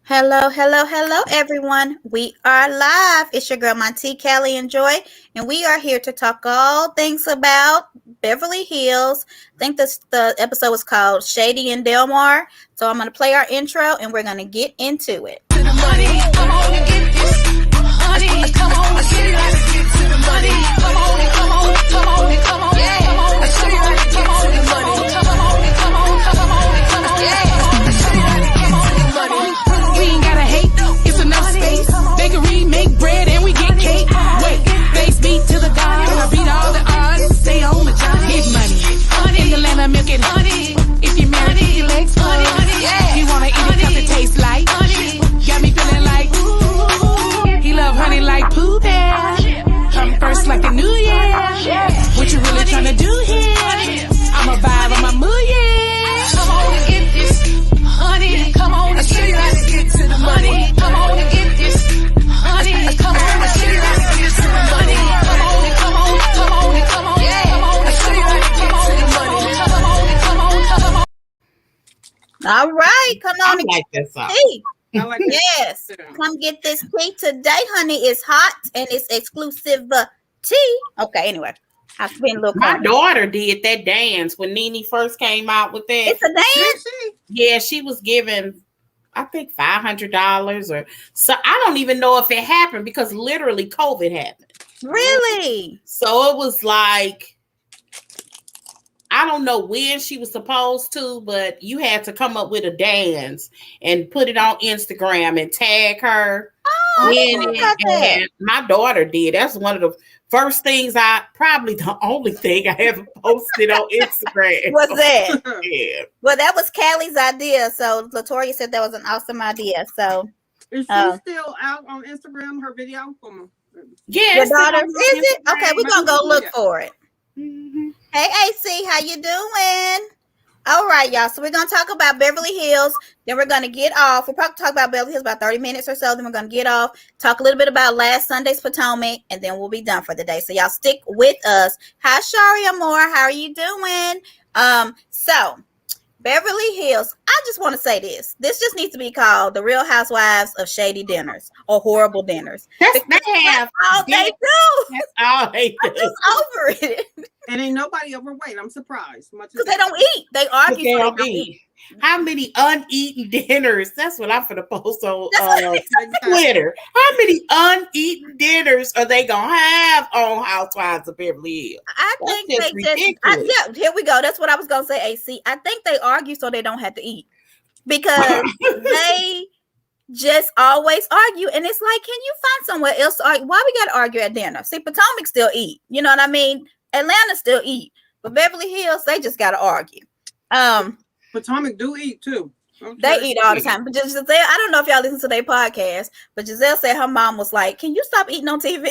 Hello, hello, hello, everyone. We are live. It's your girl, Monty, Callie, and Joy, and we are here to talk all things about Beverly Hills. I think the episode was called Shady and Delmar. So I'm going to play our intro, and we're going to get into it. To the money, come on and get this honey. Come on and get it, get to the money. Come on and come on, come on and come on, yeah. Come on and show you how to get to the money. Come on and come on, come on and come on, yeah. Come on and show you how to get to the money. We ain't gotta hate, it's enough space. Bakery, make bread, and we get cake. Wait, face beat to the God. I beat all the odds, stay on the job. Big money, in the land of milk and honey. If you married, keep your legs full. Yeah, you wanna eat it 'cause it tastes like honey. Got me feeling like ooh. He love honey like Pooh Bear. Come first like the new year. What you really tryna do here? I'm a vibe, I'm a mood, yeah. Come on and get this honey. Come on and show you how to get to the money. Come on and get this honey. Come on and show you how to get to the money. Come on and come on, come on and come on, yeah. Come on and show you how to get to the money. Come on and come on, come on. All right, come on. I like that song. Tea. I like Yes, come get this tea today, honey. It's hot and it's exclusive tea. Okay, anyway, I've been a little My corny. daughter did that dance when Nene first came out with that. It's a dance. Yeah, she was given, I think, $500 or so. I don't even know if it happened because literally COVID happened. Really? So it was like, I don't know when she was supposed to, but you had to come up with a dance and put it on Instagram and tag her Oh, in I it. got that. And my daughter did. That's one of the first things probably the only thing I ever posted on Instagram. What's that? Yeah. Well, that was Callie's idea. So Latoya said that was an awesome idea. So Is she still out on Instagram? Her video from Yeah. your it's still daughter, on is it? Instagram. Okay, we're gonna go look Yeah. for it. Mhm. Hey AC, how you doing? All right, y'all. So we're gonna talk about Beverly Hills. Then we're gonna get off. We'll probably talk about Beverly Hills about 30 minutes or so. Then we're gonna get off, talk a little bit about last Sunday's Potomac, and then we'll be done for the day. So y'all stick with us. Hi, Shari Amore. How are you doing? So Beverly Hills. I just want to say this. This just needs to be called the Real Housewives of Shady Dinners or Horrible Dinners. They have All they do. That's all they I'm do. just over it and ain't nobody overweight. I'm surprised. Much because they don't eat. They argue. So they don't eat. How many uneaten dinners? That's what I'm gonna post on Exactly. Twitter. How many uneaten dinners are they gonna have on Housewives of Beverly Hills? I That's think just they just, ridiculous. yeah, here we go. That's what I was going to say, AC. I think they argue so they don't have to eat because they just always argue. And it's like, can you find somewhere else to argue? Why we got to argue at dinner? See, Potomac still eat. You know what I mean? Atlanta still eat. But Beverly Hills, they just got to argue. Potomac do eat too. Okay. They eat all the time. But Giselle, I don't know if y'all listen to their podcast, but Giselle said her mom was like, can you stop eating on TV?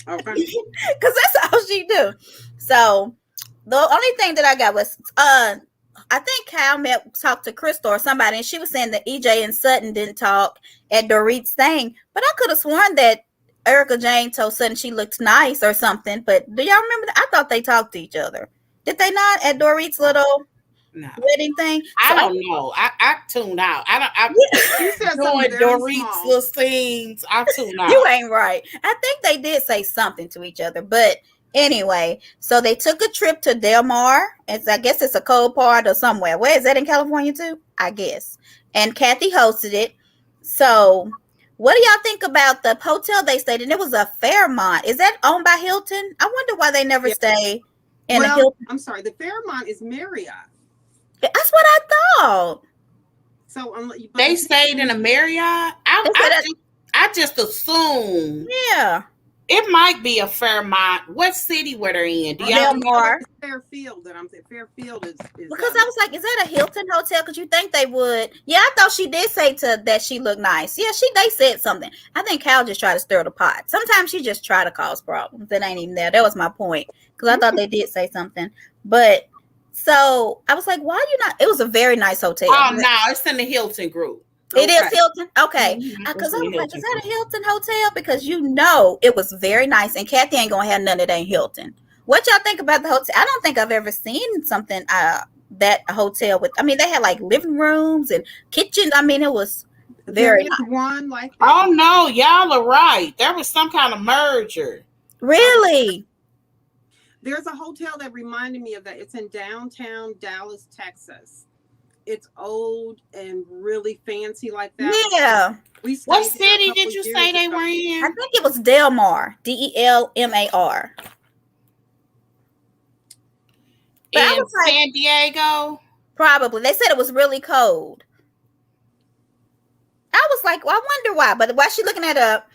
Okay. Because that's all she do. So the only thing that I got was I think Kyle talked to Crystal or somebody, and she was saying that EJ and Sutton didn't talk at Dorit's thing, but I could have sworn that Erika Jayne told Sutton she looked nice or something. But do y'all remember that? I thought they talked to each other. Did they not at Dorit's little No. wedding thing? I don't know. I tuned out. She said Doing something very Dorit's small. little scenes. I tuned out. You ain't right. I think they did say something to each other, but anyway, so they took a trip to Del Mar. I guess it's a cold part or somewhere. Where is that, in California too? I guess. And Kathy hosted it. So what do y'all think about the hotel they stayed in? It was a Fairmont. Is that owned by Hilton? I wonder why they never stay in a Hilton. I'm sorry. The Fairmont is Marriott. That's what I thought. So They stayed in a Marriott. I just assumed Yeah. it might be a Fairmont. What city were they in? Do y'all Del Mar. Fairfield. That I'm saying. Fairfield is Because I was like, is that a Hilton hotel? Because you think they would. Yeah, I thought she did say that she looked nice. Yeah, they said something. I think Cal just tried to stir the pot. Sometimes she just try to cause problems that ain't even there. That was my point. Because I thought they did say something. But so I was like, why you not? It was a very nice hotel. Oh no, it's in the Hilton group. It is Hilton. Okay. Mhm. Because I was like, is that a Hilton hotel? Because it was very nice. And Kathy ain't going to have none that ain't Hilton. What y'all think about the hotel? I don't think I've ever seen something that hotel with. I mean, they had like living rooms and kitchens. I mean, it was There very is nice. one like that. Oh no, y'all are right. There was some kind of merger. Really. There's a hotel that reminded me of that. It's in downtown Dallas, Texas. It's old and really fancy like that. Yeah, We stayed What there a city couple did you years say they ago. were I in? think it was Delmar, Delmar. But I In was like, San Diego? probably. They said it was really cold. I was like, well, I wonder why. But while she looking at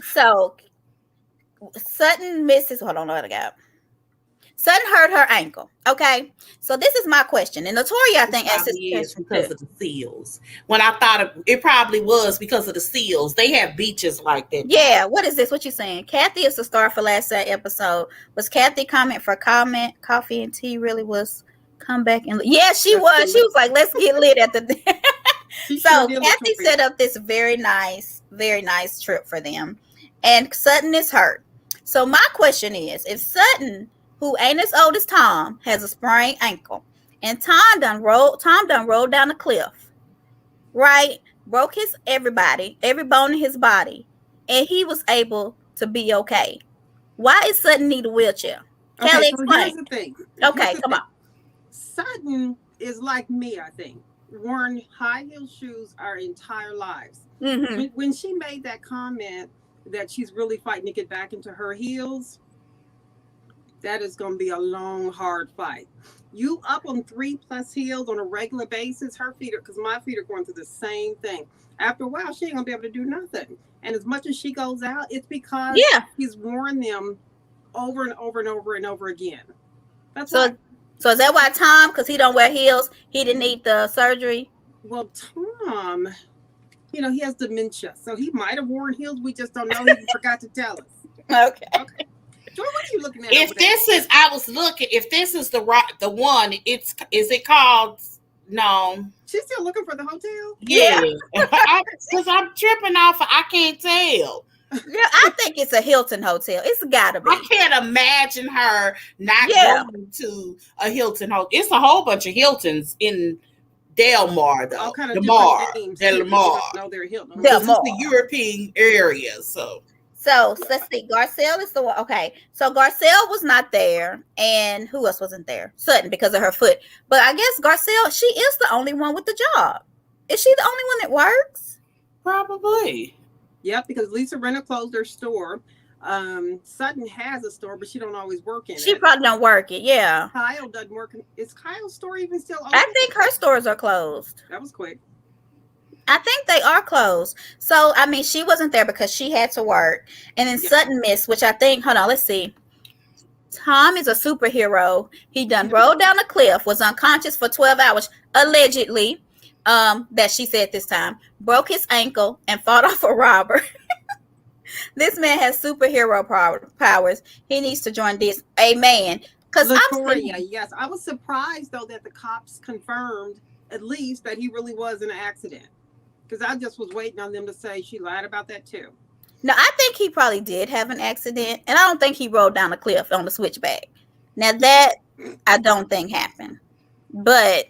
so Sutton misses. Hold on, I got. Sutton hurt her ankle. Okay, so this is my question, and Latoya, I It think, asked this probably is question because too. of the seals. When I thought it probably was because of the seals. They have beaches like that. Yeah, what is this? What you saying? Kathy is the star for last episode. Was Kathy comment for comment? Coffee and tea really was come back and yeah, she was. She was like, let's get lit at the. She So sure did, Kathy Latoya. set up this very nice trip for them, and Sutton is hurt. So my question is, if Sutton, who ain't as old as Tom, has a sprained ankle, and Tom done rolled down the cliff, right? Broke every bone in his body, and he was able to be okay. Why is Sutton need a wheelchair? Okay, Kelly, so here's explain. the thing. Okay, come on. Sutton is like me, I think. Worn high heel shoes our entire lives. Mm-hmm. When she made that comment that she's really fighting to get back into her heels, that is going to be a long, hard fight. You up on 3+ heels on a regular basis, her feet are, because my feet are going through the same thing. After a while, she ain't going to be able to do nothing. And as much as she goes out, it's because she's worn them over and over and over and over again. That's So, why. so is that why Tom, because he don't wear heels, he didn't need the surgery? Well, Tom, he has dementia, so he might have worn heels. We just don't know. He forgot to tell us. Okay. Joy, what are you looking at? If this is, I was looking. If this is the one, is it called? No. She's still looking for the hotel? Yeah. Because I'm tripping off. I can't tell. Yeah, I think it's a Hilton hotel. It's gotta be. I can't imagine her not going to a Hilton hotel. It's a whole bunch of Hiltons in Delmar, though. All kind of Delmar. names. Delmar. No, they're Hilton. It's the European area, so. So let's see. Garcelle is the one. Okay. So Garcelle was not there. And who else wasn't there? Sutton, because of her foot. But I guess Garcelle, she is the only one with the job. Is she the only one that works? Probably. Yep, because Lisa Renner closed her store. Sutton has a store, but she don't always work in it. She probably don't work it. Yeah. Kyle doesn't work. Is Kyle's store even still open? I think her stores are closed. That was quick. I think they are closed. So, I mean, she wasn't there because she had to work. And then Sutton missed, which I think, hold on, let's see. Tom is a superhero. He done rolled down a cliff, was unconscious for 12 hours, allegedly, that she said this time, broke his ankle, and fought off a robber. This man has superhero powers. He needs to join this. Amen. Because yes. I was surprised, though, that the cops confirmed at least that he really was in an accident. Because I just was waiting on them to say she lied about that, too. No, I think he probably did have an accident. And I don't think he rolled down a cliff on the switchback. Now, that I don't think happened. But,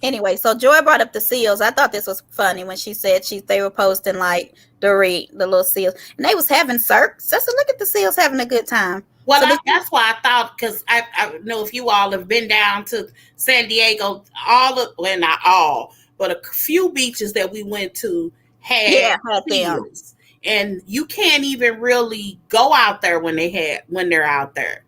Anyway, so Joy brought up the seals. I thought this was funny when she said they were posting like the little seals. And they was having circs. I said, look at the seals having a good time. Well, so that's why I thought, because I know if you all have been down to San Diego, not all, but a few beaches that we went to had seals. And you can't even really go out there when they're out there.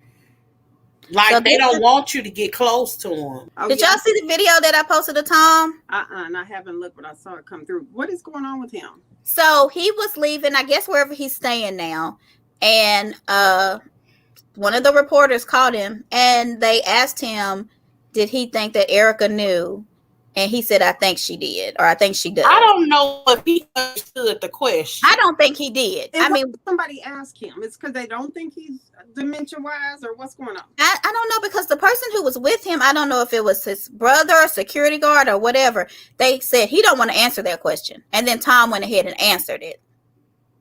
Like, so they don't want you to get close to them. Did y'all see the video that I posted of Tom? And I haven't looked, but I saw it come through. What is going on with him? So he was leaving, I guess, wherever he's staying now. And one of the reporters called him, and they asked him, did he think that Erika knew? And he said, I think she did, or I think she does. I don't know if he understood the question. I don't think he did. Somebody asked him. It's because they don't think he's dementia-wise, or what's going on? I don't know, because the person who was with him, I don't know if it was his brother, security guard, or whatever. They said he don't want to answer that question. And then Tom went ahead and answered it.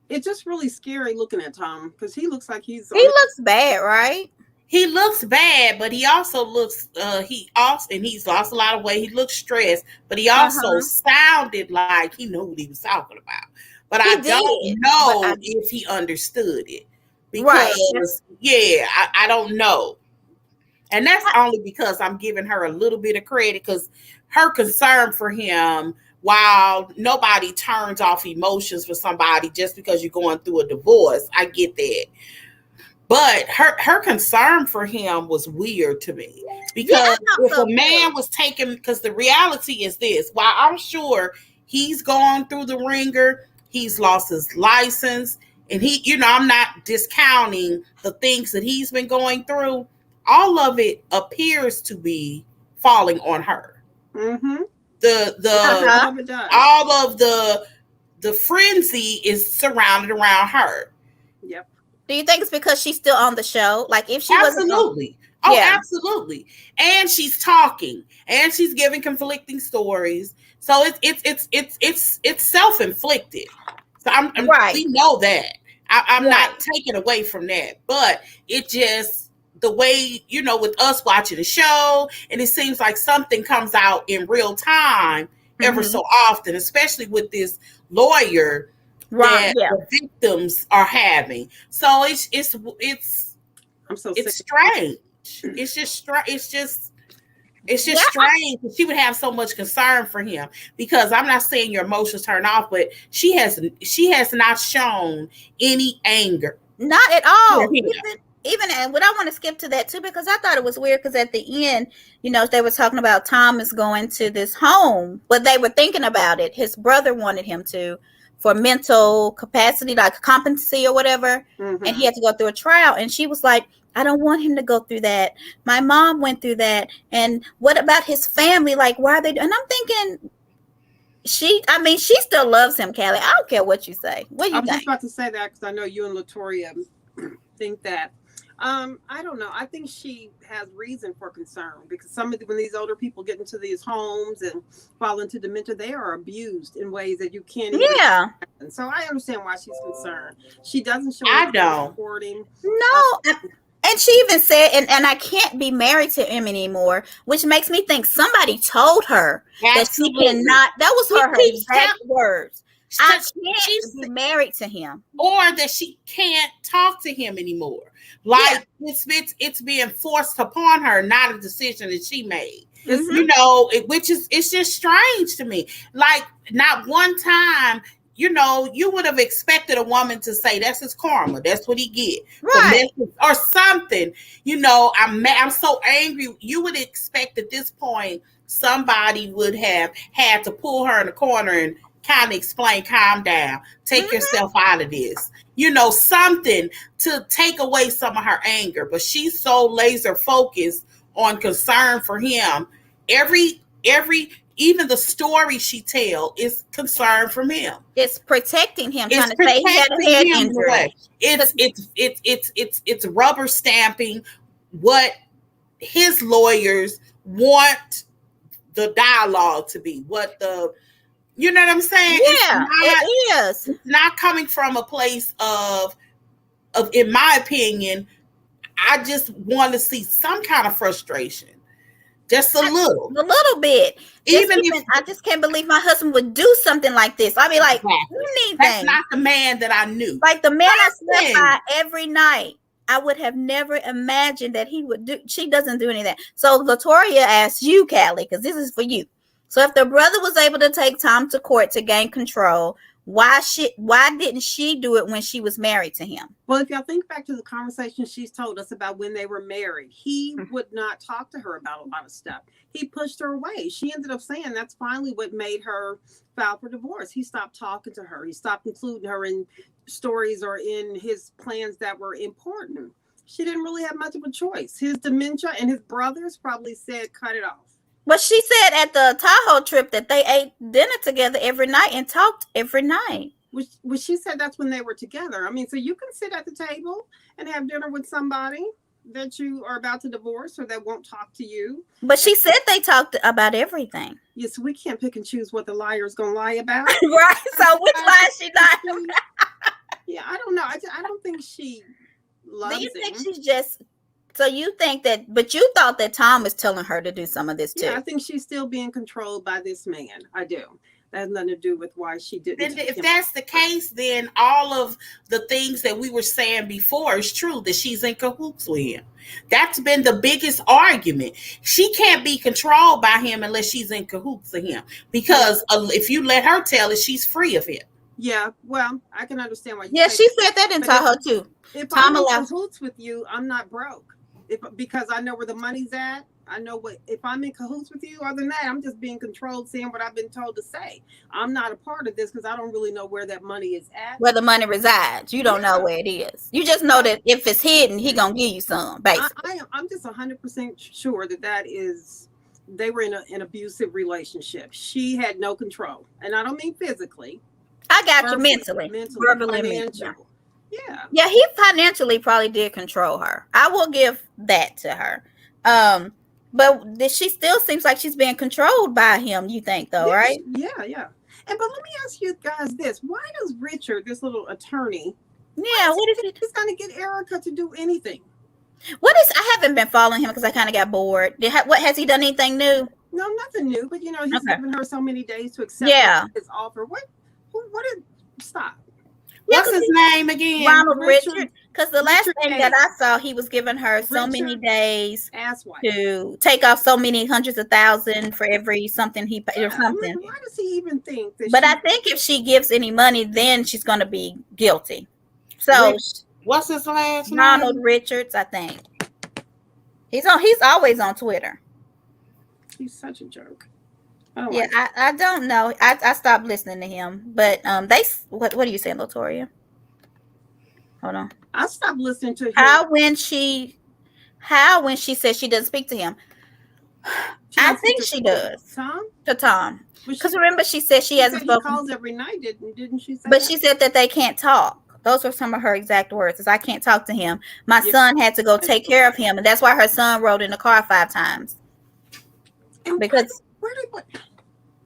It's just really scary looking at Tom, because he looks like he looks bad, right? He looks bad, but he also looks and he's lost a lot of weight. He looks stressed, but he also sounded like he knew what he was talking about. But I don't know if he understood it. Because I don't know. And that's only because I'm giving her a little bit of credit, because her concern for him, while nobody turns off emotions for somebody just because you're going through a divorce, I get that. But her concern for him was weird to me, because if a man was taking, because the reality is this, while I'm sure he's gone through the ringer, he's lost his license, and he, I'm not discounting the things that he's been going through. All of it appears to be falling on her. Mm-hmm. All of the frenzy is surrounded around her. Yep. Do you think it's because she's still on the show? Like, if she absolutely. Absolutely. And she's talking, and she's giving conflicting stories. So it's self-inflicted. So I'm right. We know that. I'm not taking away from that, but it just, the way, with us watching the show, and it seems like something comes out in real time ever so often, especially with this lawyer that the victims are having. So it's I'm so it's strange. It's just strange that she would have so much concern for him, because I'm not saying your emotions turn off, but she has not shown any anger. Not at all. Even and what I want to skip to that too, because I thought it was weird, because at the end, they were talking about Thomas going to this home, but they were thinking about it. His brother wanted him to, for mental capacity, like competency or whatever, and he had to go through a trial. And she was like, I don't want him to go through that. My mom went through that. And what about his family? Like, why are they? And I'm thinking, she still loves him, Callie. I don't care what you say. What do you think? I was just about to say that, because I know you and Latoya think that. I don't know. I think she has reason for concern, because when these older people get into these homes and fall into dementia, they are abused in ways that you can't even imagine. So I understand why she's concerned. She doesn't show supporting. No. And she even said, and I can't be married to him anymore, which makes me think somebody told her that she cannot. That was her exact words. I can't be married to him, or that she can't talk to him anymore. Like it's being forced upon her, not a decision that she made. Which is, it's just strange to me. Like, not one time, you would have expected a woman to say, that's his karma, that's what he get, right? Or something. I'm so angry. You would expect at this point somebody would have had to pull her in the corner and kind of explain, calm down, take yourself out of this, something to take away some of her anger. But she's so laser focused on concern for him. Even the story she tell is concern from him. It's protecting him. Trying to say he had a head injury. It's rubber stamping what his lawyers want the dialogue to be. What the You know what I'm saying? Yeah, it is. It's not coming from a place of, in my opinion, I just want to see some kind of frustration. Just a little bit. I just can't believe my husband would do something like this. I'd be like, you need that's not the man that I knew. Like the man I slept by every night. I would have never imagined that he would do. She doesn't do any of that. So Latoya asked you, Callie, because this is for you. So if the brother was able to take Tom to court to gain control, why didn't she do it when she was married to him? Well, if y'all think back to the conversation she's told us about when they were married, he would not talk to her about a lot of stuff. He pushed her away. She ended up saying that's finally what made her file for divorce. He stopped talking to her. He stopped including her in stories or in his plans that were important. She didn't really have much of a choice. His dementia and his brothers probably said, cut it off. But she said at the Tahoe trip that they ate dinner together every night and talked every night. Which she said that's when they were together. I mean, so you can sit at the table and have dinner with somebody that you are about to divorce or that won't talk to you. But she said they talked about everything. Yes, we can't pick and choose what the liar's going to lie about. Right. So which lie is she lying about? Yeah, I don't know. I don't think she loves him. Do you think she's just So you think that, but you thought that Tom was telling her to do some of this too. Yeah, I think she's still being controlled by this man. I do. That has nothing to do with why she didn't. If that's the case, then all of the things that we were saying before is true, that she's in cahoots with him. That's been the biggest argument. She can't be controlled by him unless she's in cahoots with him. Because if you let her tell it, she's free of it. Yeah, well, I can understand why. Yeah, she said that and tell her too. If I'm in cahoots with you, I'm not broke. Because I know where the money's at. I know what, if I'm in cahoots with you, other than that, I'm just being controlled, saying what I've been told to say. I'm not a part of this because I don't really know where that money is at. Where the money resides. You don't know where it is. You just know that if it's hidden, he gonna give you some, basically. I'm just 100% sure that is, they were in an abusive relationship. She had no control. And I don't mean physically. I got you mentally. Verbally, financially. Yeah. Yeah, he financially probably did control her. I will give that to her. But she still seems like she's being controlled by him, you think, though, right? Yeah. But let me ask you guys this. Why does Richard, this little attorney, what is he's going to get Erika to do anything? I haven't been following him because I kind of got bored. What has he done anything new? No, nothing new, but he's given her so many days to accept his offer. Stop. What's his name again? Ronald Richard. Because the last thing that I saw, he was giving her so many days to take off so many hundreds of thousands for every something he paid or something. Why does he even think that? But I think if she gives any money, then she's going to be guilty. So what's his last name? Ronald Richards, I think. He's always on Twitter. He's such a joke. I don't know. I stopped listening to him. But what are you saying, Latoria? Hold on. I stopped listening to him. How when she says she doesn't speak to him? I think she does. To Tom. Because remember, she said she hasn't spoken. He calls every night, didn't she say? But she said that they can't talk. Those were some of her exact words. Is I can't talk to him. My son had to go take care of him, and that's why her son rode in the car 5 times. Because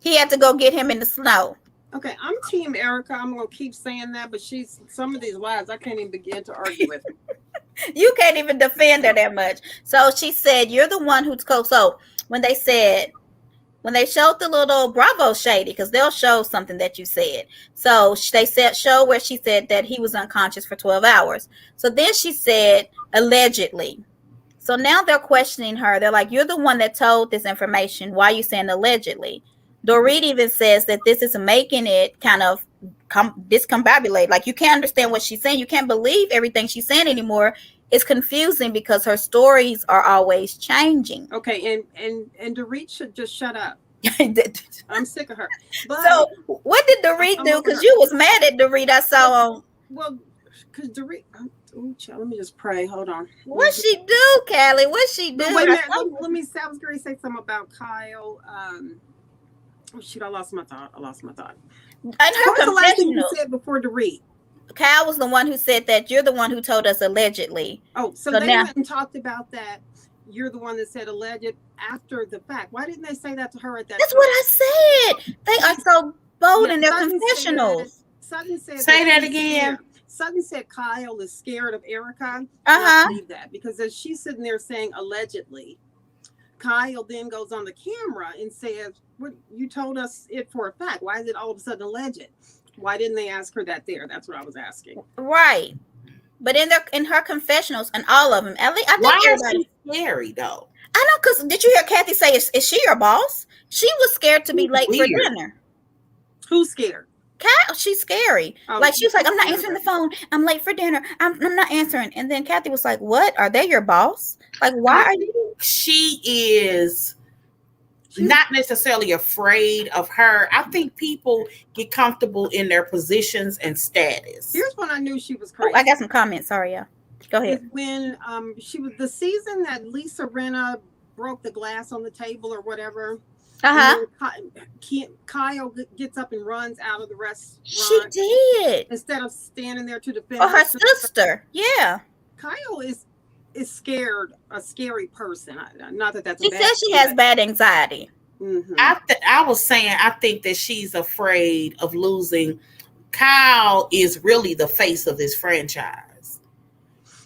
he had to go get him in the snow. Okay, I'm Team Erika. I'm gonna keep saying that, but some of these lies I can't even begin to argue with. You can't even defend her that much. So she said, "You're the one who's cool." So when they showed the little Bravo shady, because they'll show something that you said. So they show where she said that he was unconscious for 12 hours. So then she said allegedly. So now they're questioning her. They're like, "You're the one that told this information. Why are you saying allegedly?" Dorit even says that this is making it kind of discombobulate. Like, you can't understand what she's saying. You can't believe everything she's saying anymore. It's confusing because her stories are always changing. Okay, and Dorit should just shut up. I'm sick of her. But so what did Dorit do? Because you was mad at Dorit. I saw on. Well, because Dorit. Let me just pray. Hold on. What she do, Callie? What she do? Wait a minute. Let me say. I was going to say something about Kyle. Oh shoot! I lost my thought. And her confessional. The last thing you said before Dorit? Kyle was the one who said that you're the one who told us allegedly. Oh, so they went and talked about that. You're the one that said alleged after the fact. Why didn't they say that to her at that? That's time? What I said. They are so bold in their confessionals. Sutton said. Say that again. Sutton said Kyle is scared of Erika. I believe that because as she's sitting there saying allegedly, Kyle then goes on the camera and says, "What you told us it for a fact? Why is it all of a sudden alleged? Why didn't they ask her that there?" That's what I was asking. Right, but in her confessionals and all of them, at least I think why is she scary though? I know, because did you hear Kathy say, "Is she your boss?" She was scared to be late for dinner. Who's scared? Kyle, she's scary. Like she was like, "I'm not answering the phone. I'm late for dinner. I'm not answering." And then Kathy was like, "What? Are they your boss? Like, why are you?" She is not necessarily afraid of her. I think people get comfortable in their positions and status. Here's when I knew she was crazy. I got some comments. Sorry, yeah. Go ahead. When she was the season that Lisa Rinna broke the glass on the table or whatever. Kyle gets up and runs out of the restaurant. She did. Instead of standing there to defend her sister. Yeah. Kyle is scared, a scary person. Not that that's. She says she has bad anxiety. Mm-hmm. I was saying I think that she's afraid of losing. Kyle is really the face of this franchise,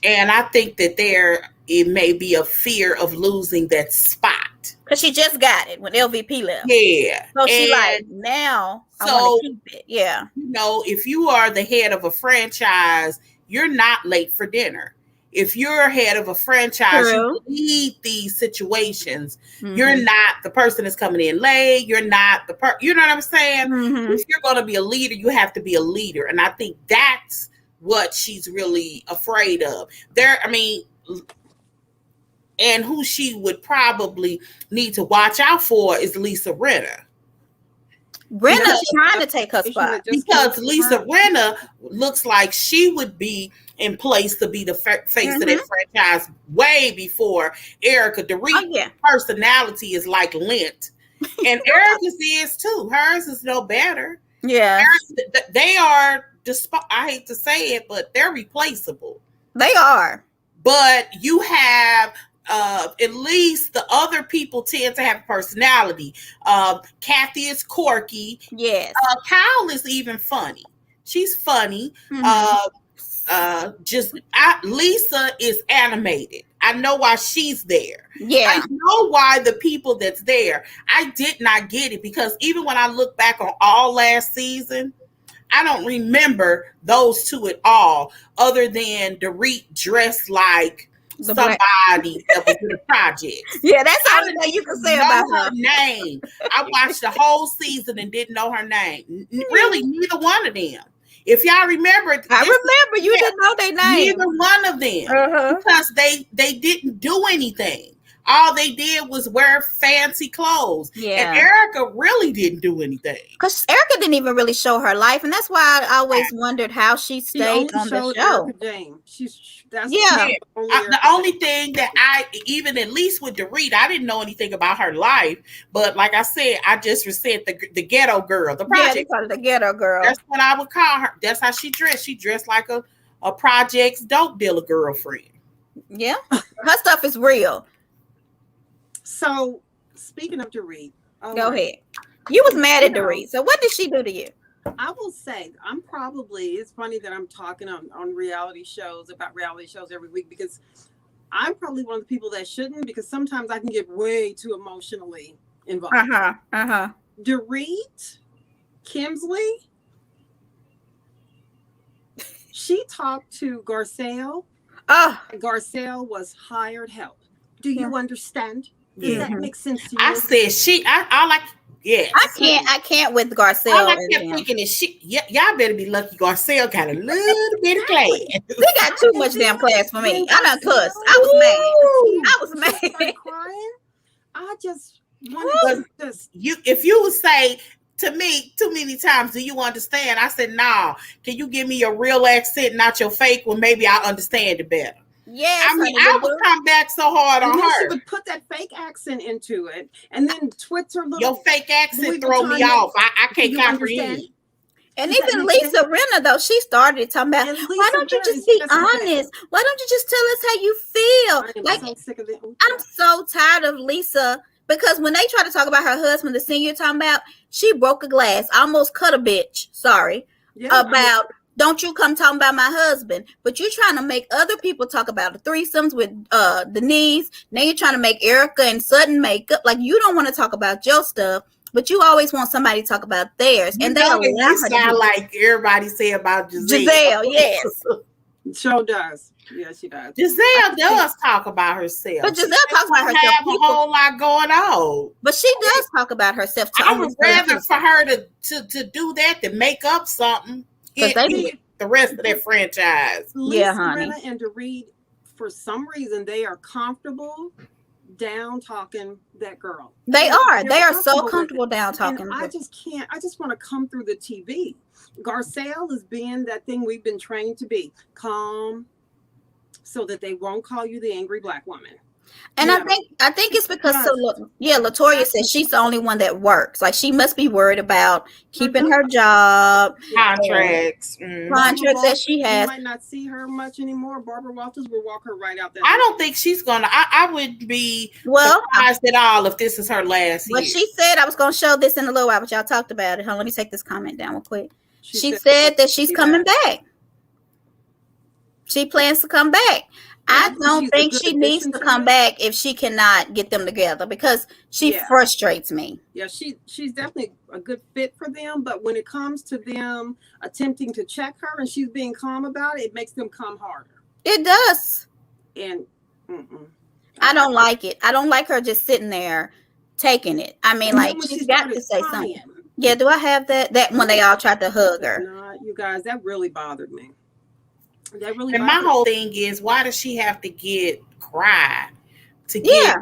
and I think that there it may be a fear of losing that spot. Because she just got it when LVP left. Yeah. So she like, now I want to keep it. Yeah. You know, if you are the head of a franchise, you're not late for dinner. If you're head of a franchise, you lead these situations. You're not the person that's coming in late. You're not the you know what I'm saying? If you're going to be a leader, you have to be a leader. And I think that's what she's really afraid of. And who she would probably need to watch out for is Lisa Rinna. Rinna's trying to take her spot. Because Lisa Rinna looks like she would be in place to be the face of that franchise way before Erika. Dorit's personality is like lint. And Erika's is too. Hers is no better. Yeah. They are, I hate to say it, but they're replaceable. They are. But you have at least the other people tend to have personality. Kathy is quirky. Yes. Kyle is even funny. She's funny. Lisa is animated. I know why she's there. Yeah. I know why the people that's there. I did not get it because even when I look back on all last season, I don't remember those two at all, other than Dorit dressed like somebody that was in the project. Yeah, that's all you can say about her name. I watched the whole season and didn't know her name. Really, neither one of them. If y'all remember, you didn't know their name. Neither one of them, because they didn't do anything. All they did was wear fancy clothes. Yeah. And Erika really didn't do anything. Because Erika didn't even really show her life. And that's why I always wondered how she stayed on the show. The only thing that even at least with Dorit, I didn't know anything about her life. But like I said, I just said the ghetto girl. The project. Yeah, they call it the ghetto girl. That's what I would call her. That's how she dressed. She dressed like a project's dope dealer girlfriend. Yeah. Her stuff is real. So, speaking of Dorit, go ahead. You was mad at Dorit. So, what did she do to you? I will say, it's funny that I'm talking on reality shows about reality shows every week because I'm probably one of the people that shouldn't because sometimes I can get way too emotionally involved. Dorit, Kimsley, she talked to Garcelle. Garcelle was hired help. Do you understand? Does that make sense to you? I said I like. Yeah, I can't with Garcelle. All I kept thinking is y'all better be lucky Garcelle got a little bit of class. They got too much damn class for me. I done cussed. I was mad. Crying. I just wanted to if you would say to me too many times, do you understand? I said, no. Can you give me your real accent, not your fake one? Maybe I'll understand it better. Yes, I mean, I would come back so hard on her. She would put that fake accent into it, and then twist her little. Your fake accent throw me off. I can't comprehend. And even Lisa Rinna, though, she started talking about, why don't you just be honest? Why don't you just tell us how you feel? I am so sick of it. I'm so tired of Lisa because when they try to talk about her husband, the scene you're talking about, she broke a glass, almost cut a bitch. Sorry, about. Don't you come talking about my husband, but you're trying to make other people talk about the threesomes with Denise. Now you're trying to make Erika and Sutton make up. Like you don't want to talk about your stuff, but you always want somebody to talk about theirs. And they allow her to sound like everybody say about Giselle. Giselle, yes. Sure does. Yeah, she does. Giselle does talk about herself. But Giselle talks about herself. Have a whole lot going on. But she does talk about herself. I would rather for her to do that than make up something. The rest of that franchise. Lisa Rinna and Dorit, for some reason, they are comfortable down talking that girl. They are so comfortable down talking. I just can't. I just want to come through the TV. Garcelle is being that thing we've been trained to be, calm, so that they won't call you the angry black woman. And I think it's because Latoya says she's the only one that works. Like she must be worried about keeping her job, contracts that she has. You might not see her much anymore. Barbara Walters will walk her right out there. I don't think she's gonna. I would be surprised at all if this is her last year. Well, she said I was gonna show this in a little while, but y'all talked about it. Hold on, let me take this comment down real quick. She said that she's coming back. She plans to come back. I don't think she needs to come back if she cannot get them together because she frustrates me. Yeah, she's definitely a good fit for them, but when it comes to them attempting to check her and she's being calm about it, it makes them come harder. It does. And I don't like it. I don't like her just sitting there taking it. I mean, like, she's got to say something. Yeah, do I have that? That when they all tried to hug her. No, you guys, that really bothered me. And my whole thing is, why does she have to get cry to get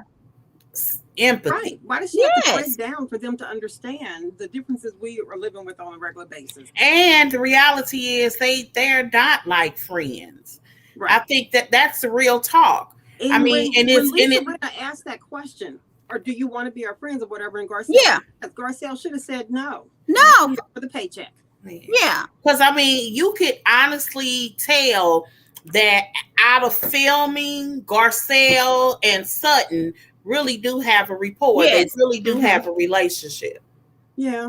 empathy? Right. Why does she have to break down for them to understand the differences we are living with on a regular basis? And the reality is they're not like friends. Right. I think that's the real talk. And I mean, when I asked that question, or do you want to be our friends or whatever, and Garcelle should have said no. No. For the paycheck. Yeah. Because, I mean, you could honestly tell that out of filming, Garcelle and Sutton really do have a rapport. Yes. They really do have a relationship. Yeah.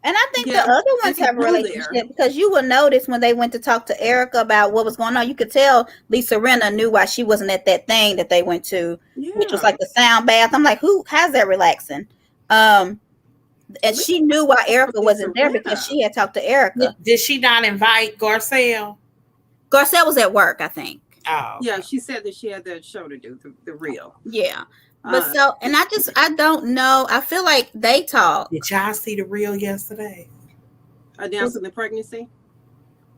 And I think the other ones have a relationship because you will notice when they went to talk to Erika about what was going on, you could tell Lisa Rinna knew why she wasn't at that thing that they went to, which was like the sound bath. I'm like, how's that relaxing? And she knew why Erika wasn't there because she had talked to Erika. Did she not invite Garcelle? Garcelle was at work, I think. Oh. Yeah, she said that she had that show to do, the real. Yeah. But I don't know. I feel like they talk. Did y'all see the real yesterday? Announcing the pregnancy?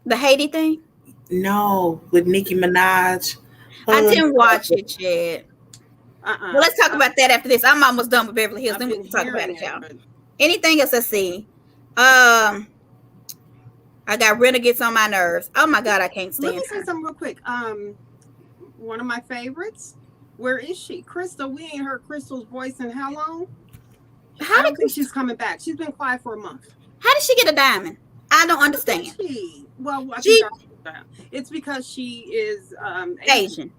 The Haiti thing? No, with Nicki Minaj. I didn't watch it yet. Well, let's talk about that after this. I'm almost done with Beverly Hills. Then we can talk about it, y'all. Anything else? Let's see. I got Renegades on my nerves. Oh my God, I can't stand her. Let me say something real quick. One of my favorites. Where is she? Crystal. We ain't heard Crystal's voice in how long? I don't think she's coming back. She's been quiet for a month. How did she get a diamond? I don't understand. Well, it's because she is Asian.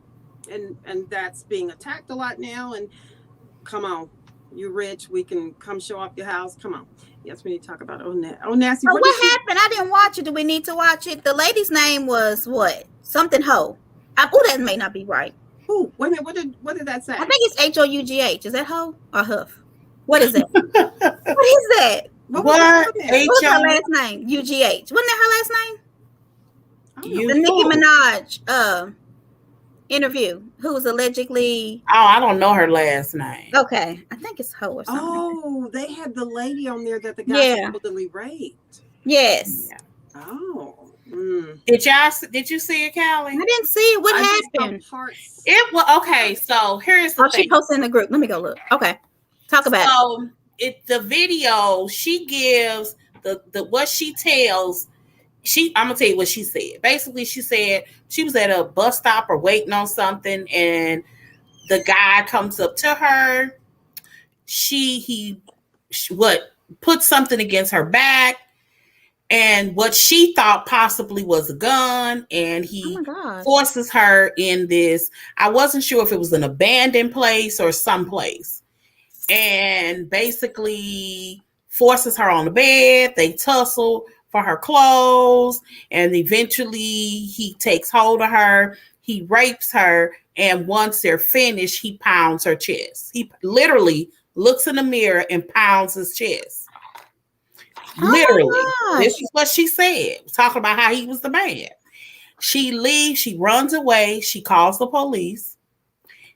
And that's being attacked a lot now. And come on. You're rich. We can come show off your house. Come on. Yes, we need to talk about Nasty. Oh, what happened? I didn't watch it. Do we need to watch it? The lady's name was what? Something Ho. That may not be right. Ooh, wait a minute. What did that say? I think it's Hough. Is that Ho or Huff? What is that? What is that? What? What's her last name? UGH. Wasn't that her last name? The Nicki Minaj interview, who was allegedly. Oh, I don't know her last name. Okay, I think it's Ho or something. Oh, they had the lady on there that the guy supposedly raped. Yes. Yeah. Oh. Did you see it, Callie? I didn't see it. What happened? It was okay. So here's the thing. She posted in the group. Let me go look. Okay, talk about it. The video she gives the what she tells. I'm gonna tell you what she said. Basically, she said she was at a bus stop or waiting on something, and the guy comes up to her. He put something against her back. And what she thought possibly was a gun, and he forces her in this. I wasn't sure if it was an abandoned place or someplace, and basically forces her on the bed. They tussle for her clothes, and eventually he takes hold of her. He rapes her, and once they're finished, he pounds her chest. He literally looks in the mirror and pounds his chest. Literally, this is what she said, talking about how he was the man. She leaves, she runs away, she calls the police.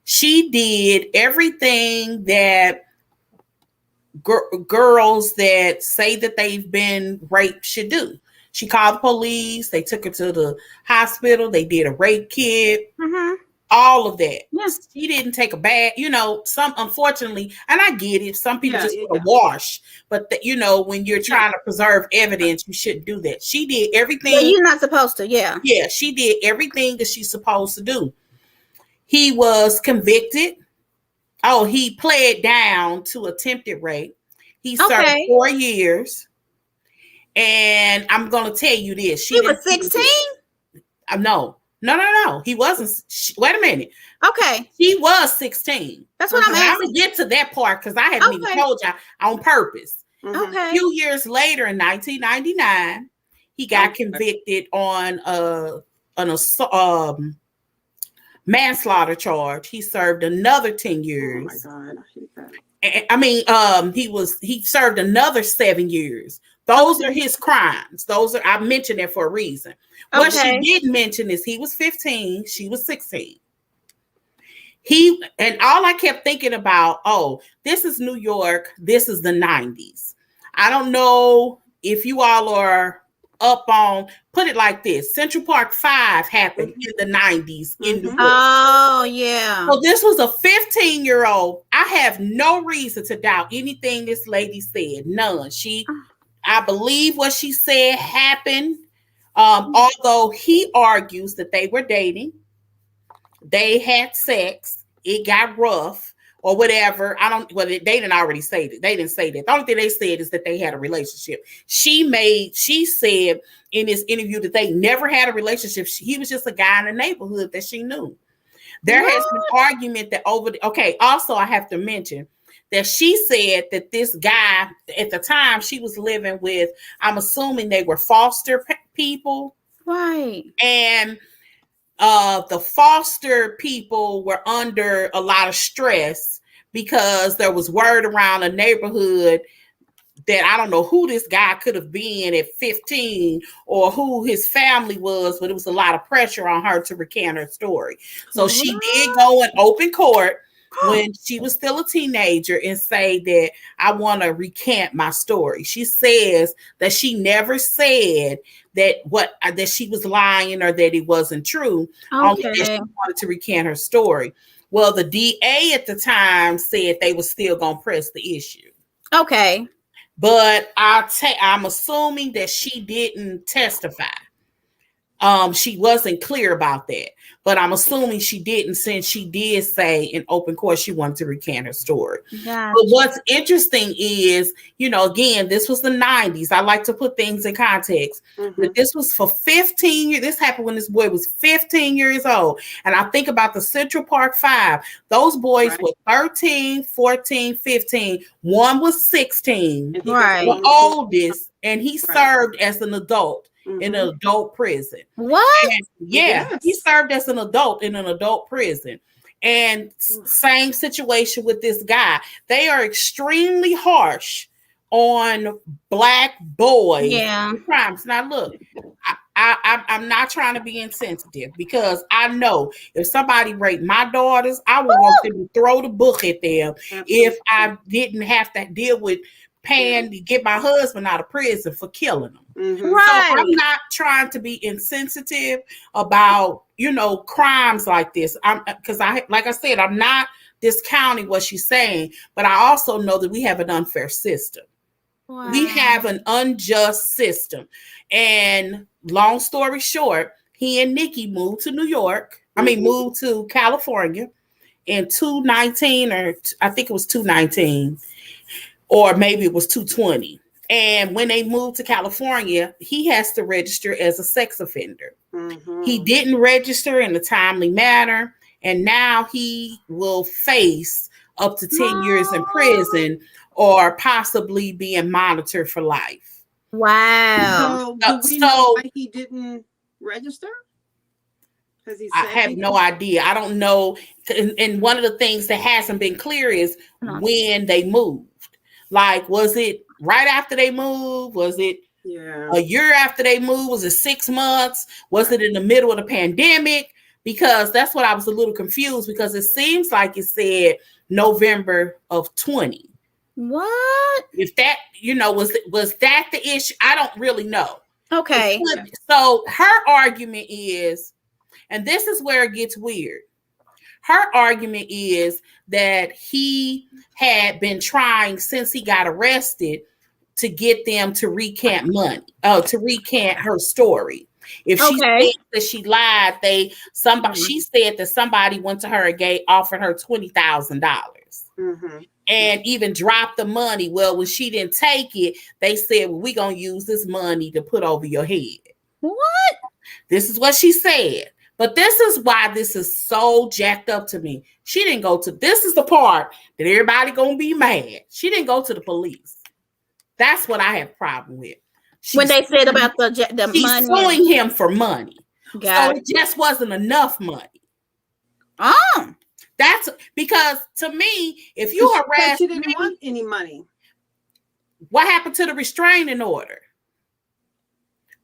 She did everything that girls that say that they've been raped should do. She called the police, they took her to the hospital, they did a rape kit. All of that. Yes. She didn't take a bath. Unfortunately, and I get it. Some people just want to wash. But, when you're trying to preserve evidence, you shouldn't do that. She did everything. Yeah, you're not supposed to. Yeah. Yeah, she did everything that she's supposed to do. He was convicted. Oh, he pled down to attempted rape. He served 4 years. And I'm going to tell you this. She was 16? No. No. He wasn't. Wait a minute. Okay. She was 16. That's what I'm asking. I'm going to get to that part because I hadn't even told you on purpose. Okay. A few years later in 1999, he got convicted on manslaughter charge. He served another 10 years. Oh my God, I hate that. He served another 7 years. Those are his crimes. I mentioned it for a reason. What she didn't mention is he was 15, she was 16. And all I kept thinking about, this is New York, this is the 90s. I don't know if you all are up on, put it like this, Central Park 5 happened in the 90s in New York. Oh, yeah. So this was a 15-year-old. I have no reason to doubt anything this lady said. None. I believe what she said happened. Although he argues that they were dating, they had sex, it got rough, or whatever. They didn't already say that. They didn't say that. The only thing they said is that they had a relationship. She said in this interview that they never had a relationship. He was just a guy in the neighborhood that she knew. There has been argument that also I have to mention that she said that this guy, at the time she was living with, I'm assuming they were foster people. Right. And the foster people were under a lot of stress because there was word around the neighborhood that I don't know who this guy could have been at 15 or who his family was, but it was a lot of pressure on her to recant her story. So she did go in open court when she was still a teenager and say that I want to recant my story. She says that she never said that she was lying or that it wasn't true. Only that she wanted to recant her story. Well, the DA at the time said they were still going to press the issue. Okay. But I'm assuming that she didn't testify. She wasn't clear about that, but I'm assuming she didn't, since she did say in open court she wanted to recant her story. Gotcha. But what's interesting is, again, this was the 90s. I like to put things in context. But this was for 15 years. This happened when this boy was 15 years old. And I think about the Central Park 5. Those boys were 13, 14, 15. One was 16. Right. The oldest, and he served as an adult. In an adult prison. What? He served as an adult in an adult prison. And same situation with this guy. They are extremely harsh on Black boys. Crimes. Now look, I'm not trying to be insensitive, because I know if somebody raped my daughters, I would want them to throw the book at them. If I didn't have to deal with paying to get my husband out of prison for killing them. Right. So I'm not trying to be insensitive about, crimes like this. Because like I said, I'm not discounting what she's saying, but I also know that we have an unfair system. Wow. We have an unjust system. And long story short, he and Nikki moved to New York. Moved to California in 2019, or I think it was 2019. Or maybe it was 220. And when they moved to California, he has to register as a sex offender. He didn't register in a timely manner. And now he will face up to 10 years in prison, or possibly being monitored for life. Wow. So do we know why he didn't register? I have no idea. I don't know. And one of the things that hasn't been clear is when they moved. Like, was it right after they moved? Was it a year after they moved? Was it 6 months? Was it in the middle of the pandemic? Because that's what I was a little confused, because it seems like it said November of 20. What? If that, was that the issue? I don't really know. Okay. So her argument is, and this is where it gets weird. Her argument is that he had been trying since he got arrested to get them to recant to recant her story. If she said that she lied, she said that somebody went to her and offered her $20,000 and even dropped the money. Well, when she didn't take it, they said, well, we're going to use this money to put over your head. What? This is what she said. But this is why this is so jacked up to me. She didn't go to, this is the part that everybody gonna be mad. She didn't go to the police. That's what I have a problem with. When they said about the she's money. suing him for money. So it just wasn't enough money. Oh. That's because to me, if you harass she didn't me, want any money. What happened to the restraining order?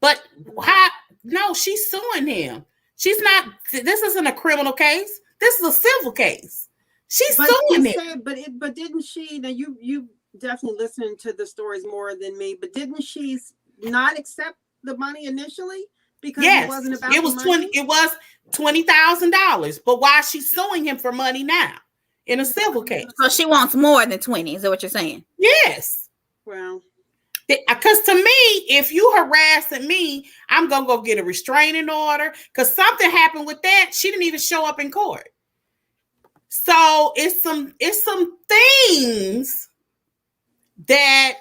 But how? No, she's suing him. She's not. This isn't a criminal case. This is a civil case. She's suing him. But didn't she? Now you definitely listen to the stories more than me. But didn't she not accept the money initially because it wasn't about it was the money? It was $20,000. But why is she suing him for money now in a civil case? So she wants more than 20. Is that what you're saying? Yes. Well, because to me, if you harassing me, I'm gonna go get a restraining order. Because something happened with that. She didn't even show up in court. So it's some things that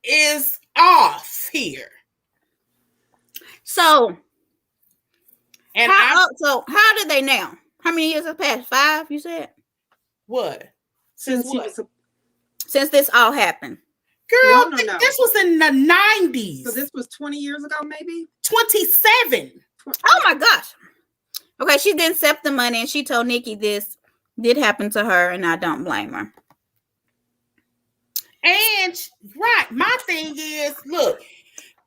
is off here. So, and how did they now? How many years have passed? 5, you said? What? Since this all happened. Girl, no. This was in the 90s. So this was 20 years ago, maybe? 27. Oh my gosh. Okay, she didn't accept the money and she told Nikki this did happen to her and I don't blame her. And right, my thing is, look,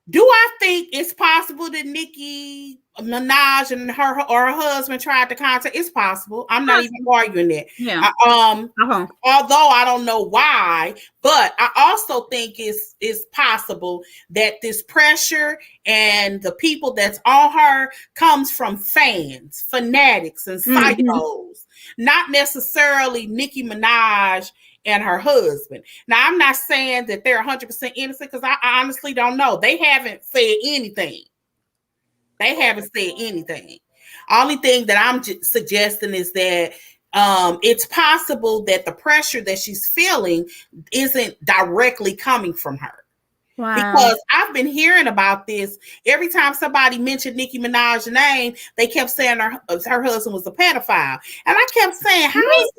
do I think it's possible that Nicki Minaj and her husband tried to contact? It's possible. I'm not even arguing that. Yeah. Although I don't know why, but I also think it's possible that this pressure and the people that's on her comes from fans, fanatics, and psychos, not necessarily Nicki Minaj and her husband. Now, I'm not saying that they're 100% innocent because I honestly don't know. They haven't said anything. Only thing that I'm suggesting is that it's possible that the pressure that she's feeling isn't directly coming from her. Wow. Because I've been hearing about this. Every time somebody mentioned Nicki Minaj's name, they kept saying her husband was a pedophile. And I kept saying, how is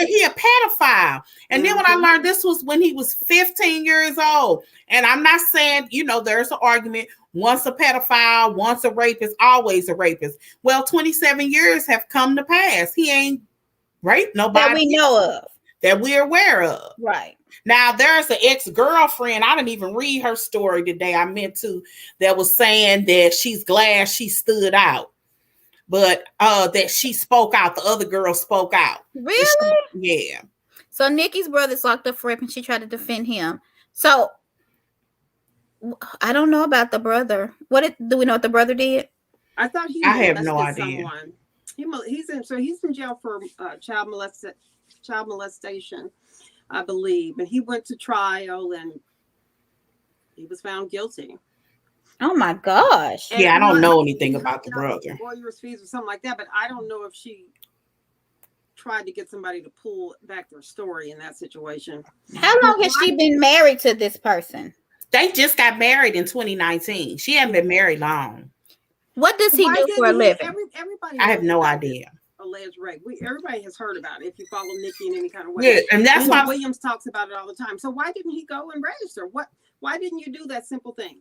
he a pedophile? And then when I learned this was when he was 15 years old. And I'm not saying, there's an argument, once a pedophile, once a rapist, always a rapist. Well, 27 years have come to pass. He ain't raped nobody. That we know of. That we're aware of. Right. Now, there's an ex-girlfriend, I didn't even read her story today, I meant to, that was saying that she's glad she stood out, but that she spoke out, the other girl spoke out. Really? Yeah. So Nikki's brother's locked up for rape and she tried to defend him. So, I don't know about the brother. Do we know what the brother did? I thought I have no idea. Someone. He's in jail for child molestation, I believe. And he went to trial and he was found guilty. Oh my gosh. And I don't know anything about the brother. Lawyer's fees or something like that, but I don't know if she tried to get somebody to pull back their story in that situation. How long has she been married to this person? They just got married in 2019. She hasn't been married long. What does he do for a living? Everybody I have no idea. Alleged rape. Everybody has heard about it if you follow Nikki in any kind of way. Yeah, and that's why Williams talks about it all the time. So why didn't he go and register? Why didn't you do that simple thing?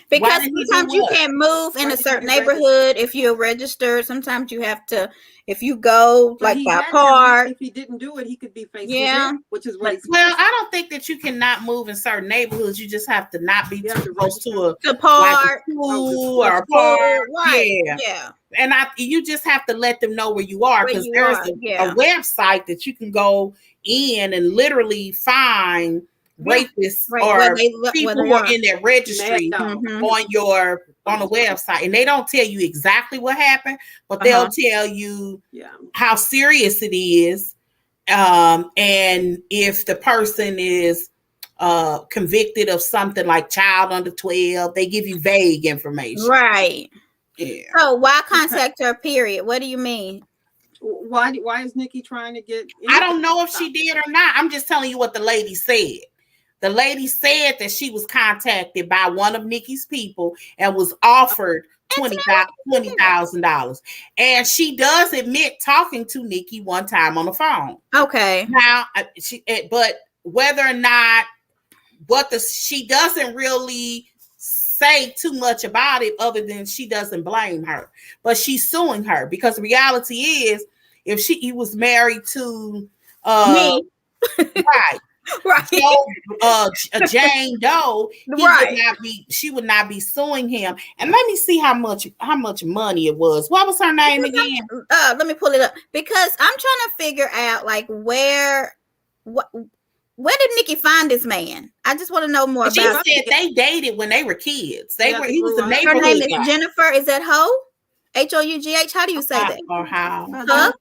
Because sometimes you can't move in a certain neighborhood if you're registered. Sometimes you have to, if you go by car. If he didn't do it, he could be facing jail, which is what he's. Well, I don't think that you cannot move in certain neighborhoods. You just have to not be too close to a park, or a park. Right. Yeah. And you just have to let them know where you are, because there's a website that you can go in and literally find rapists or people who are in their registry on a website, and they don't tell you exactly what happened, but they'll tell you how serious it is, and if the person is convicted of something like child under 12, they give you vague information. Right. Yeah. So why contact her? Period. What do you mean? Why is Nikki trying to get? I don't know if she did or not. I'm just telling you what the lady said. The lady said that she was contacted by one of Nikki's people and was offered $20,000. And she does admit talking to Nikki one time on the phone. Okay. Now, but whether or not she doesn't really say too much about it other than she doesn't blame her, but she's suing her because the reality is if he was married to Me. right. Right. Jayne Doe, she would not be suing him. And let me see how much money it was. What was her name again? Let me pull it up because I'm trying to figure out like where did Nikki find this man? I just want to know more She about. She said they dated when they were kids. He was a neighborhood. Her name is guy. Jennifer. Is that Hough? How do you say that? Or how? Huh?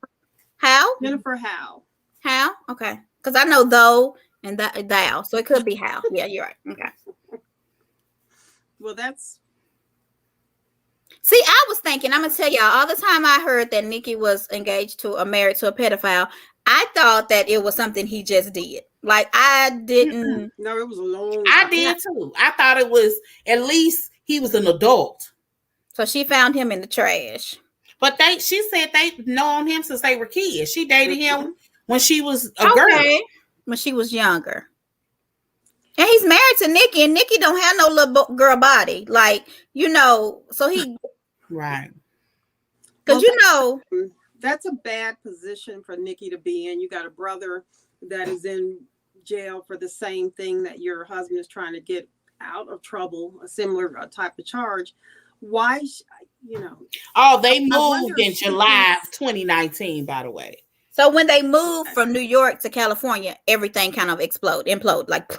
How? Jennifer Howe. How? Okay, because I know though and thou, so it could be How. Yeah, you're right. Okay. Well, that's. See, I was thinking, I'm gonna tell y'all, all the time I heard that Nikki was engaged to or married to a pedophile, I thought that it was something he just did. Like I didn't. No, it was a long. I did too. I thought it was at least he was an adult. So she found him in the trash. But she said they known him since they were kids. She dated him when she was a girl. When she was younger. And he's married to Nikki, and Nikki don't have no little girl body. Like, so he. Right. Because, that's a bad position for Nikki to be in. You got a brother that is in jail for the same thing that your husband is trying to get out of trouble, a similar type of charge. Why, Oh, they moved in July of 2019, by the way. So when they moved from New York to California, everything kind of implode, like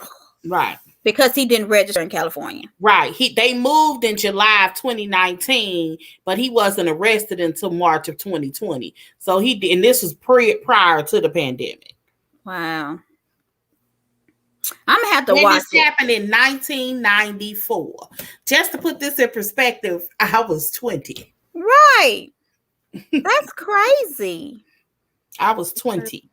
right. Because he didn't register in California. Right. They moved in July of 2019, but he wasn't arrested until March of 2020. So he did, and this was prior to the pandemic. Wow. I'm gonna have to watch this happened in 1994. Just to put this in perspective, I was 20. Right. That's crazy. I was 20.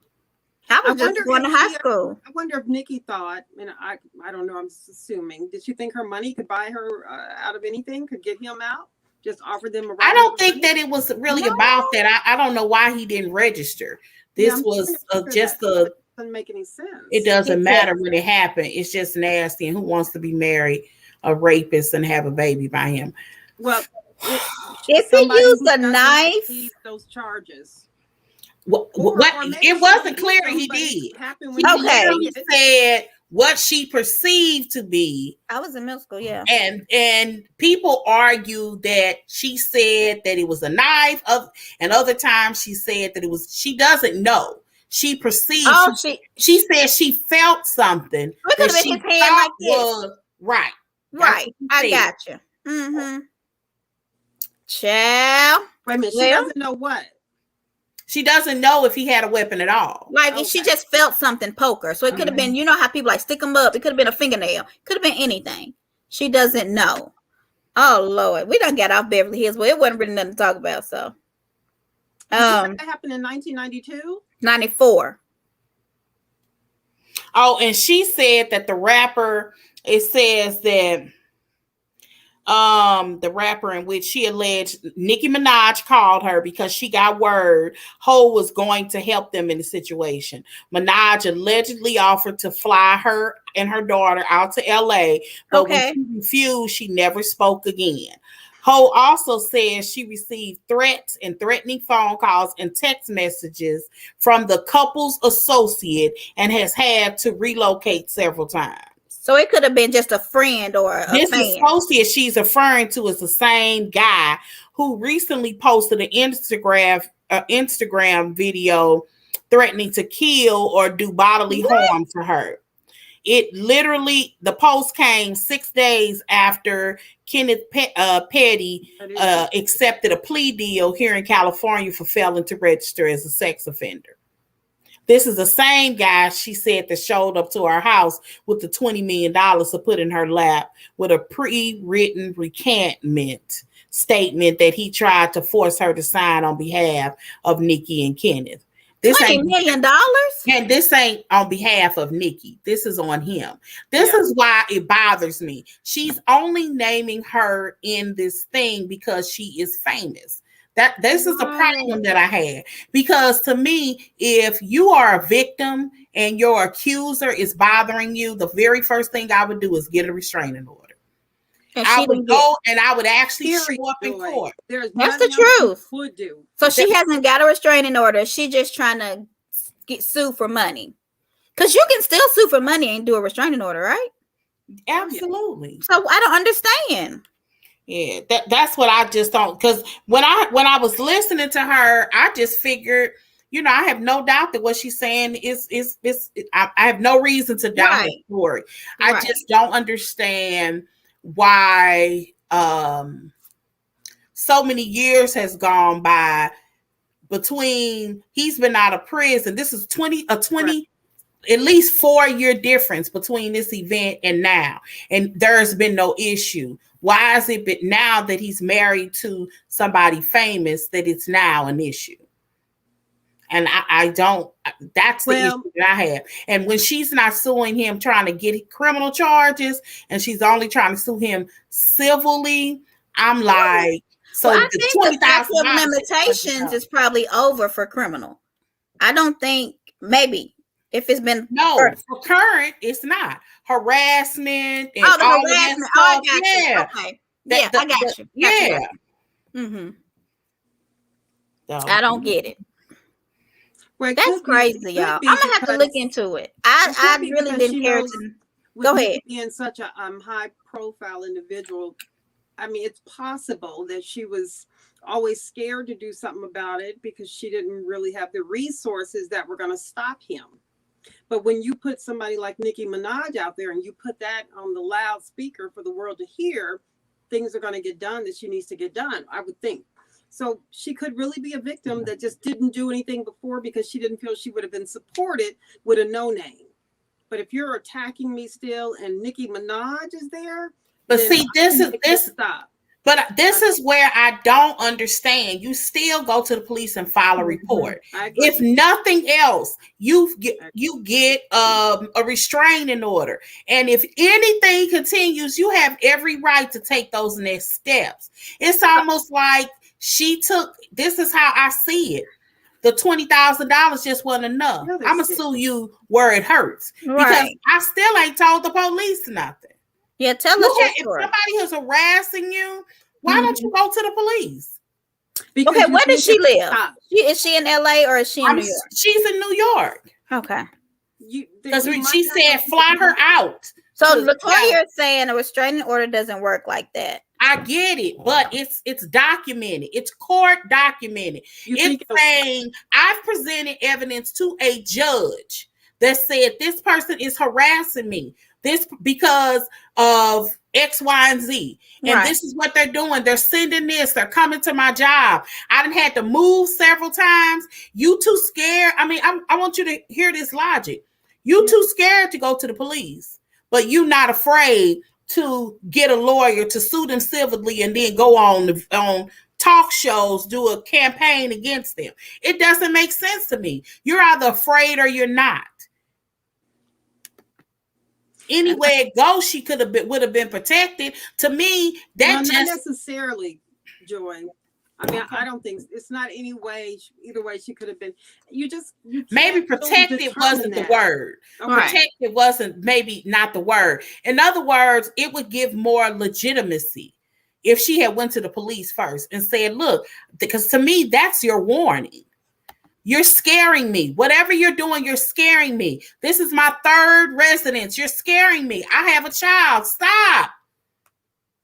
I was just going to high school. I wonder if Nikki thought, and I don't know, I'm assuming, did she think her money could buy her out of anything, could get him out? Just offer them a I don't think that it was really about that. I don't know why he didn't register. This was just a... Doesn't make any sense. It doesn't matter when it happened. It's just nasty. And who wants to be married a rapist and have a baby by him? Well, if he used a knife, those charges. It wasn't clear he did. He said what she perceived to be. I was in middle school, yeah. And people argue that she said that it was a knife, and other times she said that it was. She doesn't know. She perceived. Oh, she said she felt something. It could have been his hand like this. Right. Right. I got you. Mm-hmm. Child. Wait a minute. She doesn't know what. She doesn't know if he had a weapon at all. Like she just felt something poke her. So it could have been, how people like stick them up. It could have been a fingernail. Could have been anything. She doesn't know. Oh Lord, we done got off Beverly Hills. Well, it wasn't really nothing to talk about. So, that happened in 1992. 94. Oh, and she said that the rapper. It says that. The rapper in which she alleged Nicki Minaj called her because she got word Ho was going to help them in the situation. Minaj allegedly offered to fly her and her daughter out to LA, but when she refused, she never spoke again. Ho also says she received threats and threatening phone calls and text messages from the couple's associate and has had to relocate several times. So it could have been just a friend or a this fan. Associate she's referring to is the same guy who recently posted an Instagram video threatening to kill or do bodily harm to her. It literally, the post came 6 days after Kenneth Petty accepted a plea deal here in California for failing to register as a sex offender. This is the same guy she said that showed up to our house with the $20 million to put in her lap with a pre-written recantment statement that he tried to force her to sign on behalf of Nikki and Kenneth. $20 million? And this ain't on behalf of Nikki. This is on him. This is why it bothers me. She's only naming her in this thing because she is famous. This is the problem that I had, because to me, if you are a victim and your accuser is bothering you, the very first thing I would do is get a restraining order. I would go and I would actually show up in court. That's the truth. Would do. So she hasn't got a restraining order. She's just trying to get sued for money. Because you can still sue for money and do a restraining order, right? Absolutely. So I don't understand. Yeah, that's what I just don't. Because when I was listening to her, I just figured, I have no doubt that what she's saying is I have no reason to doubt the story. I just don't understand why so many years has gone by between he's been out of prison. This is 20 at least 4-year difference between this event and now, and there's been no issue. Why is it but now that he's married to somebody famous that it's now an issue? And I don't, that's the issue that I have. And when she's not suing him trying to get criminal charges and she's only trying to sue him civilly, I'm like, so I think the statute of limitations is probably over for criminal. I don't think, maybe, if it's been for current, it's not harassment. And the harassment. I got you. Okay. I got you. Yeah. Mm-hmm. So, I don't get it. Well, that's crazy, y'all. I'm gonna have to look into it. I really didn't care to. Go ahead. Being such a high-profile individual, I mean, it's possible that she was always scared to do something about it because she didn't really have the resources that were going to stop him. But when you put somebody like Nicki Minaj out there and you put that on the loudspeaker for the world to hear, things are going to get done that she needs to get done, I would think. So she could really be a victim that just didn't do anything before because she didn't feel she would have been supported with a no name. But if you're attacking me still and Nicki Minaj is there, but see, this stop. But this is where I don't understand. You still go to the police and file a report. If nothing else, you get a restraining order. And if anything continues, you have every right to take those next steps. It's almost like she took, this is how I see it. The $20,000 just wasn't enough. I'm going to sue you where it hurts. Because I still ain't told the police nothing. Yeah, tell us your story. If somebody is harassing you, why don't you go to the police? Because where does she live? Is she in LA or is she in New York? She's in New York. Okay. Because she said fly her out. So Latoya is saying a restraining order doesn't work like that. I get it, but it's documented. It's court documented. It's saying I've presented evidence to a judge that said this person is harassing me. This because of X, Y, and Z. And this is what they're doing. They're sending this. They're coming to my job. I done had to move several times. You too scared. I mean, I want you to hear this logic. You too scared to go to the police, but you not afraid to get a lawyer to sue them civilly and then go on talk shows, do a campaign against them. It doesn't make sense to me. You're either afraid or you're not. Anywhere it goes, she would have been protected. To me, that not necessarily, Joy. I mean, I don't think it's not either way she could have been. Maybe protected wasn't the word. Okay. Protected wasn't maybe not the word. In other words, it would give more legitimacy if she had went to the police first and said, "Look," because to me, that's your warning. You're scaring me. Whatever you're doing, you're scaring me. This is my third residence. You're scaring me. I have a child. Stop.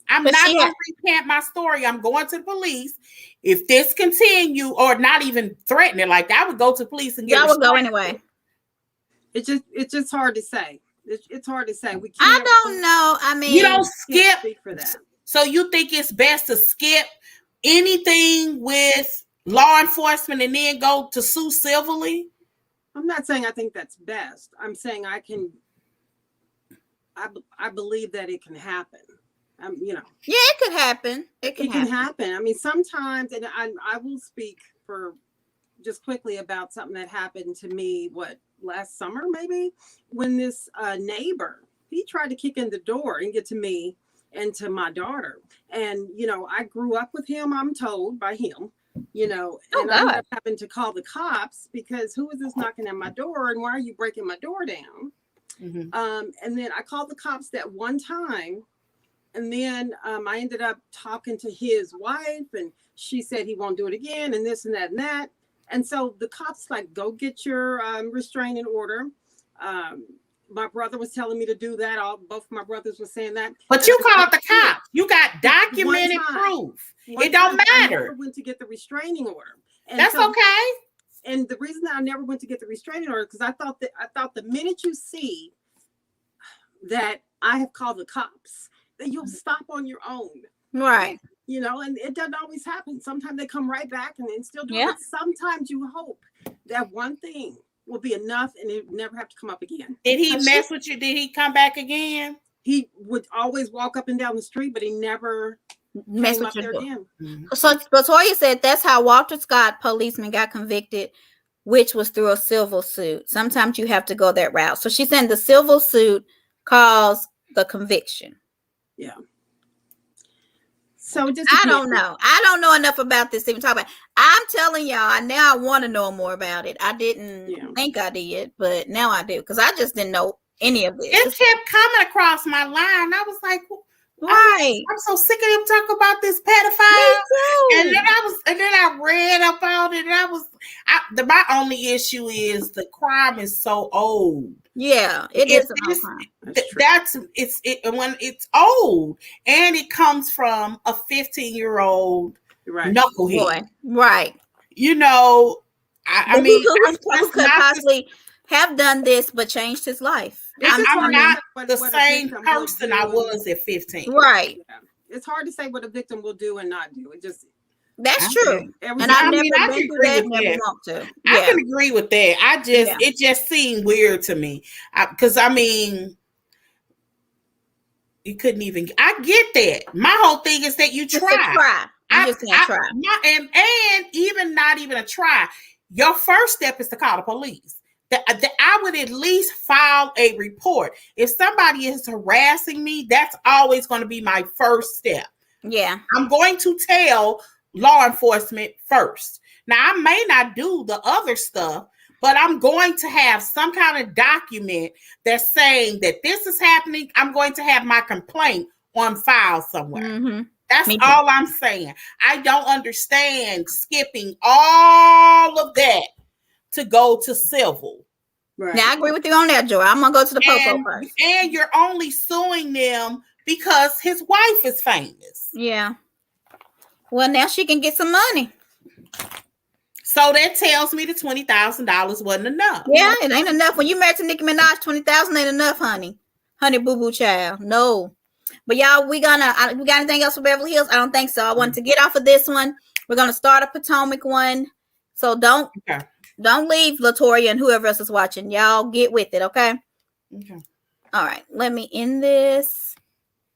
I'm not going to recant my story. I'm going to the police. If this continue or not even threatening, like I would go to the police and get. I would go anyway. It's just hard to say. It's hard to say. I don't know. I mean, you don't skip for that. So you think it's best to skip anything with law enforcement and then go to sue civilly? I'm not saying I think that's best. I'm saying I believe that it can happen. Yeah, it could happen. It can happen. I mean, sometimes, and I will speak for just quickly about something that happened to me, last summer, maybe, when this neighbor, he tried to kick in the door and get to me and to my daughter. And, I grew up with him, I'm told, by him. And I ended up having to call the cops because who is this knocking at my door and why are you breaking my door down? Mm-hmm. And then I called the cops that one time And then I ended up talking to his wife, and she said he won't do it again, and this and that and that. And so the cops like, go get your restraining order. My brother was telling me to do that. Both my brothers were saying that. But you called the cops. You got documented proof. It don't matter. I never went to get the restraining order. And that's okay. And the reason that I never went to get the restraining order, because I thought the minute you see that I have called the cops, that you'll stop on your own. Right. You know, and it doesn't always happen. Sometimes they come right back and then still do it. Sometimes you hope that one thing will be enough and it never have to come up again. Did he mess with you? Did he come back again? He would always walk up and down the street, but he never mess with you again. Mm-hmm. So Latoya said that's how Walter Scott, policeman, got convicted, which was through a civil suit. Sometimes you have to go that route. So she's saying the civil suit caused the conviction. Yeah. So I don't know. I don't know enough about this to even talk about. I'm telling y'all, now I want to know more about it. I didn't think I did, but now I do, because I just didn't know any of this. It kept coming across my line. I was like, right. I'm so sick of them talking about this pedophile. And then I read about it, and my only issue is the crime is so old. Yeah, it is an old crime. When it's old and it comes from a 15-year-old knucklehead. Boy. Right. You know, I mean, who could possibly have done this but changed his life. I'm not the same person I was at 15. Right. Yeah. It's hard to say what a victim will do and not do. That's true. And I've never been through that, never want to. I can agree with that. It just seemed weird to me. Because I mean, you couldn't even, I get that. My whole thing is that you try. You just can't try. And even not even a try. Your first step is to call the police. I would at least file a report. If somebody is harassing me, that's always going to be my first step. Yeah. I'm going to tell law enforcement first. Now, I may not do the other stuff, but I'm going to have some kind of document that's saying that this is happening. I'm going to have my complaint on file somewhere. Mm-hmm. That's all I'm saying. I don't understand skipping all of that to go to civil. Right. Now, I agree with you on that, Joy. I'm going to go to the Popo first. And you're only suing them because his wife is famous. Yeah. Well, now she can get some money. So that tells me the $20,000 wasn't enough. Yeah, it ain't enough. When you married to Nicki Minaj, $20,000 ain't enough, honey. Honey boo boo child. No. But y'all, we got anything else for Beverly Hills? I don't think so. I wanted to get off of this one. We're gonna start a Potomac one. So don't leave, Latoya and whoever else is watching. Y'all get with it, okay? Okay. All right. Let me end this.